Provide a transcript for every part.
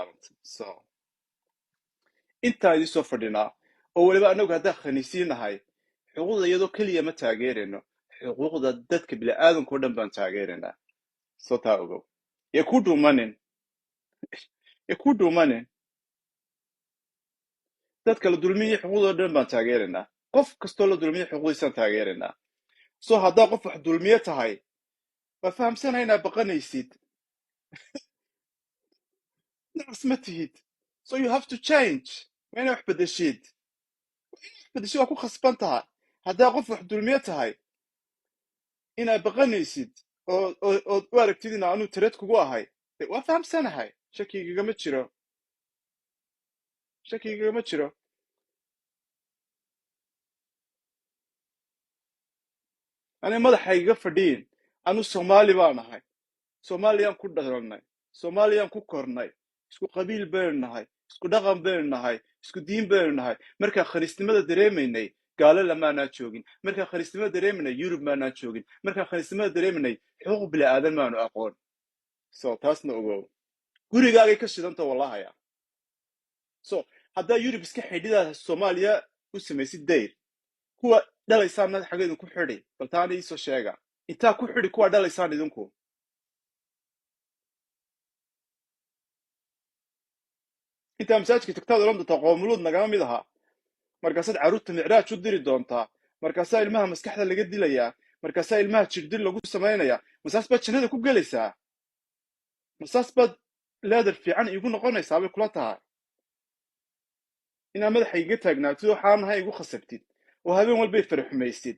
bilaabantay so intaa idin soo fadhinaa oo weliba anagu haddaan khaniisiinahay xuquuqda iyadoo keliya ma taageerayno xuquuqda dadka bini'aadanka oo dhan baan taageeraynaa soo taa ogow ee ku dhuumanin dadka la dulmiyey xuquuqdoo dhan baan taageeraynaa qof kastoo la dulmiyey xuquuqdiisaan taageeraynaa so haddaa qof wax dulmiye tahay waa fahamsanahay inaad baqanaysid nacas ma tihid so you have to change waa inaa wax bedeshid waa ku khasban tahay haddaa qof wax dulmiye tahay inaad baqanaysid ood u aragtid in aanu tireed kugu ahay waa fahamsanahay shakigagama jiro ani madaxaygaga fadhiyin anu soomaali baan ahay soomaaliyaan ku dhalanay soomaaliyaan ku kornay isku qabiil baynu nahay isku dhaqan baynu nahay isku diin baynu nahay markaan khaniisnimada dareemaynay gaalo lamaanaa joogin markaan khaniisnimada dareemanay yurub maanaa joogin markaan khaniisnimada dareemanay xuquuq bini'aadan maanu aqoon so taasna ogow gurigaagay ka shidanta wallahaya so haddaa yurub iska xidhidaa soomaaliya u samaysid dayr kuwa dhalaysaanna xaggeedu ku xidhi bal taana iisoo sheega intaa ku xidhi kuwa dhalaysaan idinku intaa masaajidka tagtaad odhan doontaa qoomuluud nagama mid aha markaasaad carruurta micraaj u diri doontaa markaasaa ilmaha maskaxda laga dilayaa markaasaa ilmaha jirdil lagu samaynayaa masaas baad jannada ku gelaysaa masaas baad leedar fiican iigu noqonaysaa bay kula tahay inaad madaxa iga taagnaatid oo xaanaha igu khasabtid oo habeen walbay faraxumaysid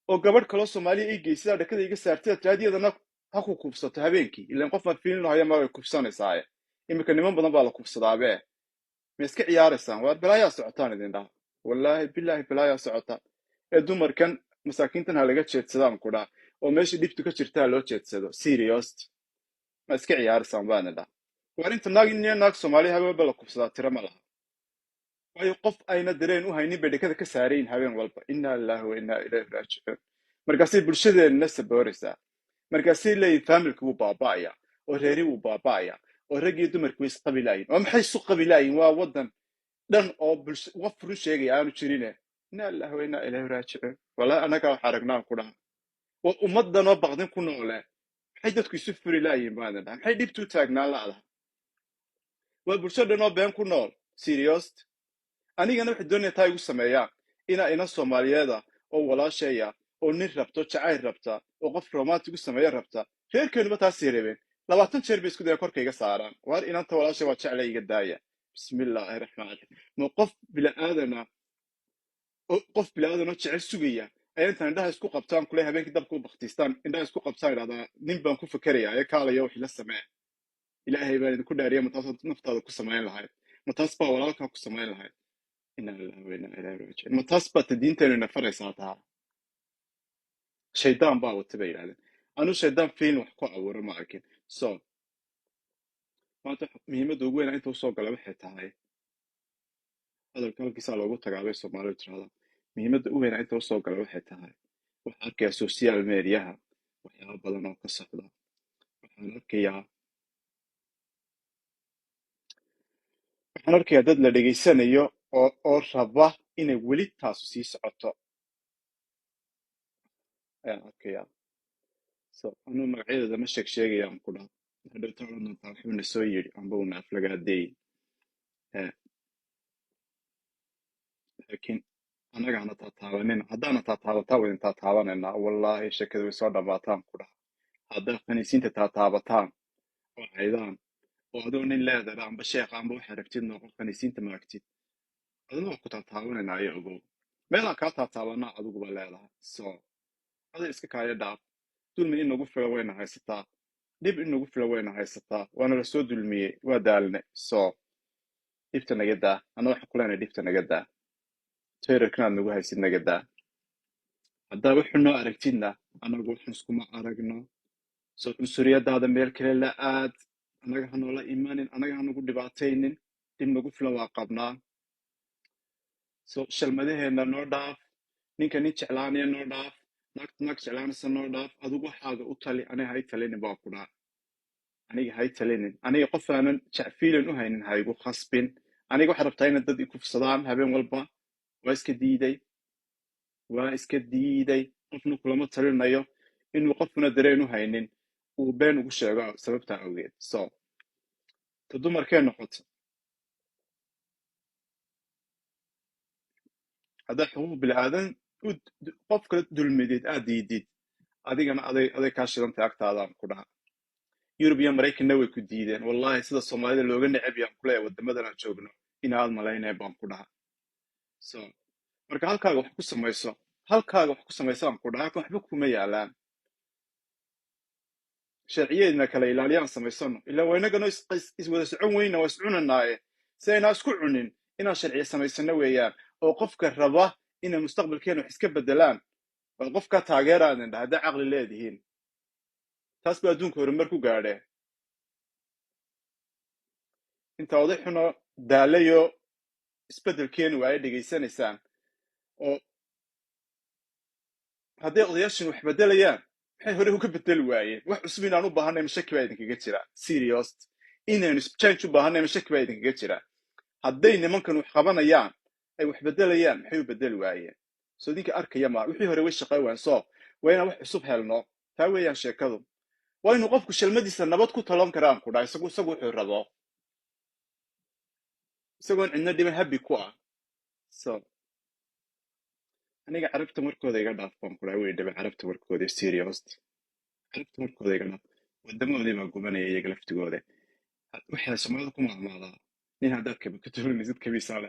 oo gabadh kaloo soomaaliya ii geysid aa dhakada iga saartid aad raadiyadana ha ku kubsato habeenkii ilaan qof aan fiilin lahaya ma way kubsanaysaaye iminka niman badan baa la kubsadaabe ma iska ciyaaraysaan waa balaayaa socotaan idin dhaha wallaahi bilaahi balaayaa socota ee dumarkan masaakiintan ha laga jeedsadaan ku dhaa oo meesha dhibtu ka jirtaa loo jeedsado seriost ma iska ciyaaraysaan baan idhaa waar inta naag soomaaliya habeen walba la kubsadaa tiro ma laha waayo qof ayna dareen u haynin bay dhakada ka saarayin habeen walba innaa lilaahi wa innaa ilayhi raajicuun markaasay bulshadeenna sabooraysaa markaasay leeyihin faamilka wuu baaba'aya oo reeri wuu baaba'aya oo raggii dumarku way isqabilaayin oo maxay isu qabilaayin waa waddan dhan oo qof run sheegaya aanu jirine innaa lilaahi wa innaa ilayhi raajicuun wallaahi annagaa wax aragnaan ku dhaha oo ummaddanoo baqdin ku noole maxay dadku isu furi laayihin baan dhaha maxay dhibtu u taagnaan la'daha waa bulsho dhan oo been ku nool seriost anigana waxay doonaya taa igu sameeyaan inaa ina soomaaliyeeda oo walaashaya oo nin rabto jacayl rabta oo qof romantic u sameeya rabta reerkeenuba taasii rabeen 20 jeer bay isku daya korka iga saaraan waar inanta walaasha waa jecla iga daaya bismillaahi raxmaan raxiim ma qof bila'aadana oo jecel sugaya ayaa intaan indhaha isku qabtaan kule habeenkii dabka u baktiistaan indhaha isku qabtaan idhahdaa nin baan ku fakerayaa ee kaalaya wax ila samee ilaahay baan idinku dhaariya mataasaad naftaada ku samayn lahayd mataas baa walaalkaa ku samayn lahayd innaa lilaahi wa innaa ilayhi raajicuun mataas baata diinteenu ina faraysaa taa shaydaan baa wata bay yidhahdeen anu shaydaan fiilin wax ku abuura ma arkin so maanta muhiimadda ugu weynaa inta usoo gala waxay tahay hadalka halkiisaa loogu tagaabay soomaalidu tirahdaa muhiimadda u weynaa inta usoo gala waxay tahay waxaan arkayaa social mediaha waxyaaba badan oo ka socda waxaan arkayaa dad la dhegaysanayo oo raba inay weli taasu sii socoto ayaan arkayaa so anuu magacyadeeda ma sheegayaan ku dhaha hadhowta odhan doontaa wuxuuna soo yidhi amba una aflagaadeey laakiin annagaana taataabanina haddaana taataabataa wadin taataabanayna wallaahi shakada way soo dhammaataan ku dhaha haddaa khaniisiinta taataabataan oo caydaan oo adoo nin leedara amba sheekha amba waxaa rabtid noqon khaniisiinta maagtid aduna waa ku taataabanayna ayo ogow meelaan kaa taataabanaa adiguba leedahay so aday iska kaayo dhaaf dulmi inagu fila wayna haysataa dhib inagu fila wayna haysataa waana la soo dulmiyey waa daalne so dhibta naga daa anna waxaan ku leenahay dhibta naga daa tayrarkanaad nagu haysid naga daa haddaa wuxuu noo aragtidna annagu waxaan iskuma aragno so cunsuriyadaada meel kale la aad annaga ha noola imanin annaga ha nagu dhibaataynin dhib nagu filan waa qabnaa so shalmadaheenna noo dhaaf ninka nin jeclaanaya noo dhaaf naag jeclaanaysa noo dhaaf adigu waxaaga u tali aniga hay talinin baa ku dhaa aniga hay talinin aniga qof aanan jacfiilan u haynin ha igu khasbin aniga waxaad rabtaa inaad dad ikufsadaan habeen walba waa iska diiday waa iska diiday qofna kulama talinayo inuu qofkuna dareen u haynin uu been ugu sheego sababtaa awgeed so ta dumarkee noqoto haddaad xuquuq bilaadan qof kala dulmidid aad diidid adigana aday kaa shidantay agtaadaan ku dhaha yurub iyo maraykanna way ku diideen wallahi sida soomaalida looga necab yaan kuleeya wadamadan aan joogno inaad malaynaya baan ku dhaha so marka halkaaga wax ku samayso halkaaga wax ku samayso aan ku dhaha halkan waxba kuma yaalaan sharciyeedna kala ilaaliyaan samaysano ilaa waa inagana iswada socon weyna waa iscunanaaye si aynaa isku cunin inaan sharciye samaysano weeyaan oo qofka raba inay mustaqbalkeena wax iska bedelaan bal qofkaa taageeraadan dha hadday caqli leedihiin taas baa adduunka horumar ku gaadhee inta oday xuno daalayo isbeddelkeenu waa ay dhegaysanaysaan oo hadday odayaashin wax bedelayaan maxay hore uga bedeli waayeen wax cusub inaan u baahanay mashaki baa idinkaga jira serious inaynu change u baahanay mashaki baa idinkaga jira hadday nimankan wax qabanayaan ay wax bedelayaan maxay u bedeli waayeen soo idinka arkaya ma wixii hore way shaqay waan soo waa inaan wax cusub helno taa weeyaan sheekadu waa inuu qofku shalmadiisa nabad ku talon karaan ku dhaha isagu wuxuu rabo isagoon cidna dhiban habi ku ah so aniga carabta markooda iga dhaaf baan ku dhaha way dhiban carabta markooda serious carabta markooda iga dhaaf wadamadoodii baa gubanaya iyaga laftigooda waxay soomaalida ku maamaadaa nin haddaad kaba ka tuurinaysid kabiisaa